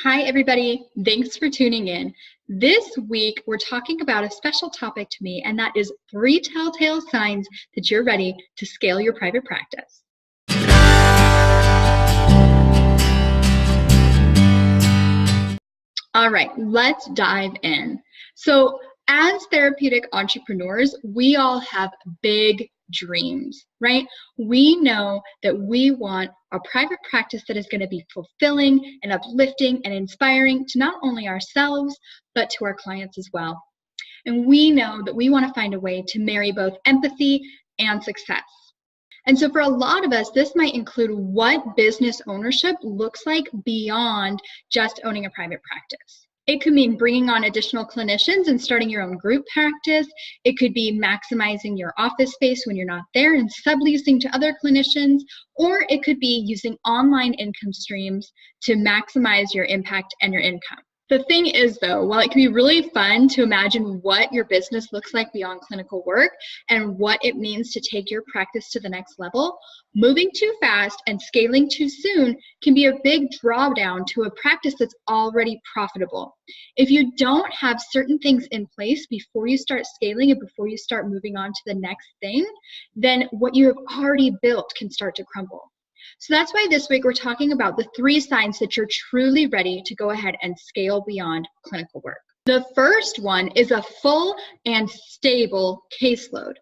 Hi, everybody. Thanks for tuning in. This week, we're talking about a special topic to me, and that is 3 telltale signs that you're ready to scale your private practice. All right, let's dive in. So, as therapeutic entrepreneurs, we all have big dreams, right? We know that we want a private practice that is going to be fulfilling and uplifting and inspiring to not only ourselves, but to our clients as well. And we know that we want to find a way to marry both empathy and success. And so for a lot of us, this might include what business ownership looks like beyond just owning a private practice. It could mean bringing on additional clinicians and starting your own group practice. It could be maximizing your office space when you're not there and subleasing to other clinicians, or it could be using online income streams to maximize your impact and your income. The thing is, though, while it can be really fun to imagine what your business looks like beyond clinical work and what it means to take your practice to the next level, moving too fast and scaling too soon can be a big drawdown to a practice that's already profitable. If you don't have certain things in place before you start scaling and before you start moving on to the next thing, then what you have already built can start to crumble. So that's why this week we're talking about the 3 signs that you're truly ready to go ahead and scale beyond clinical work. The first one is a full and stable caseload.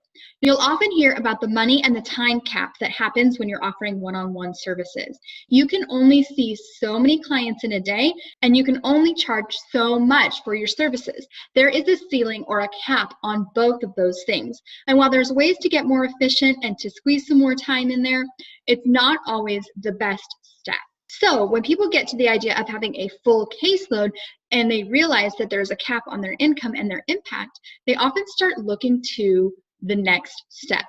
You'll often hear about the money and the time cap that happens when you're offering one-on-one services. You can only see so many clients in a day, and you can only charge so much for your services. There is a ceiling or a cap on both of those things. And while there's ways to get more efficient and to squeeze some more time in there, it's not always the best step. So when people get to the idea of having a full caseload and they realize that there's a cap on their income and their impact, they often start looking to the next step.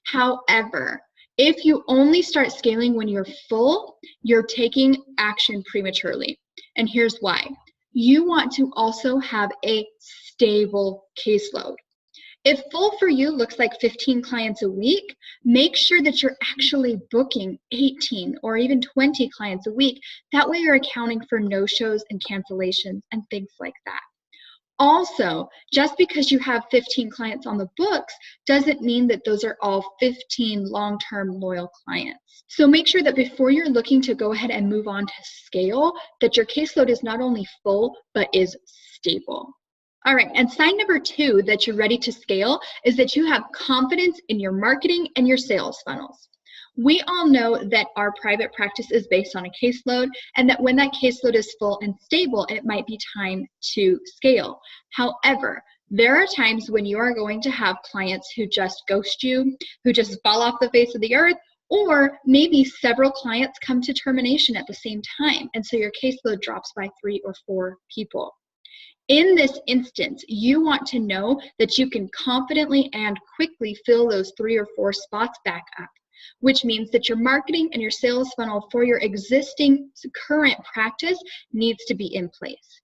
However, if you only start scaling when you're full, you're taking action prematurely. And here's why. You want to also have a stable caseload. If full for you looks like 15 clients a week, make sure that you're actually booking 18 or even 20 clients a week. That way you're accounting for no-shows and cancellations and things like that. Also, just because you have 15 clients on the books doesn't mean that those are all 15 long-term loyal clients. So make sure that before you're looking to go ahead and move on to scale, that your caseload is not only full, but is stable. All right, and sign number 2 that you're ready to scale is that you have confidence in your marketing and your sales funnels. We all know that our private practice is based on a caseload, and that when that caseload is full and stable, it might be time to scale. However, there are times when you are going to have clients who just ghost you, who just fall off the face of the earth, or maybe several clients come to termination at the same time, and so your caseload drops by 3 or 4 people. In this instance, you want to know that you can confidently and quickly fill those 3 or 4 spots back up, which means that your marketing and your sales funnel for your existing current practice needs to be in place.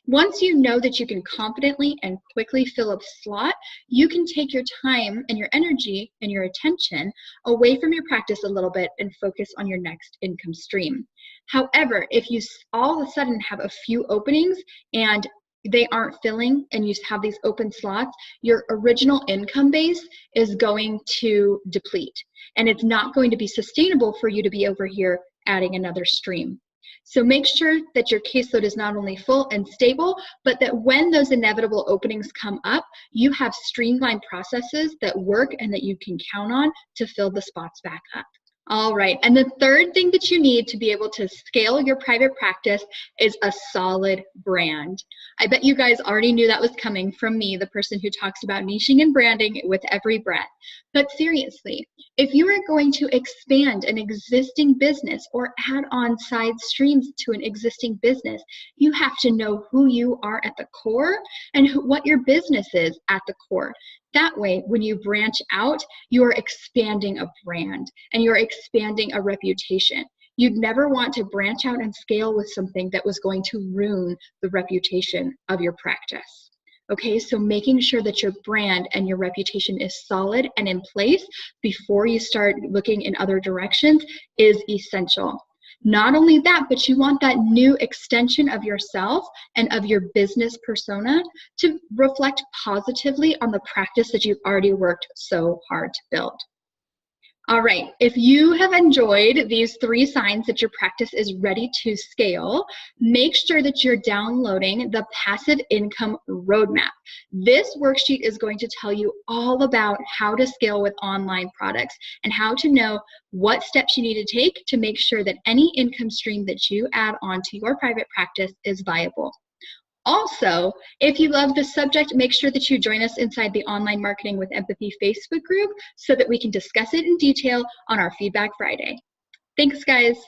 Once you know that you can confidently and quickly fill a slot, you can take your time and your energy and your attention away from your practice a little bit and focus on your next income stream. However, if you all of a sudden have a few openings and they aren't filling and you have these open slots, your original income base is going to deplete, and it's not going to be sustainable for you to be over here adding another stream. So make sure that your caseload is not only full and stable, but that when those inevitable openings come up, you have streamlined processes that work and that you can count on to fill the spots back up. All right, and the third thing that you need to be able to scale your private practice is a solid brand. I bet you guys already knew that was coming from me, the person who talks about niching and branding with every breath. But seriously, if you are going to expand an existing business or add on side streams to an existing business, you have to know who you are at the core and what your business is at the core. That way, when you branch out, you are expanding a brand and you're expanding a reputation. You'd never want to branch out and scale with something that was going to ruin the reputation of your practice. Okay, so making sure that your brand and your reputation is solid and in place before you start looking in other directions is essential. Not only that, but you want that new extension of yourself and of your business persona to reflect positively on the practice that you've already worked so hard to build. All right, if you have enjoyed these 3 signs that your practice is ready to scale, make sure that you're downloading the Passive Income Roadmap. This worksheet is going to tell you all about how to scale with online products and how to know what steps you need to take to make sure that any income stream that you add on to your private practice is viable. Also, if you love this subject, make sure that you join us inside the Online Marketing with Empathy Facebook group so that we can discuss it in detail on our Feedback Friday. Thanks, guys.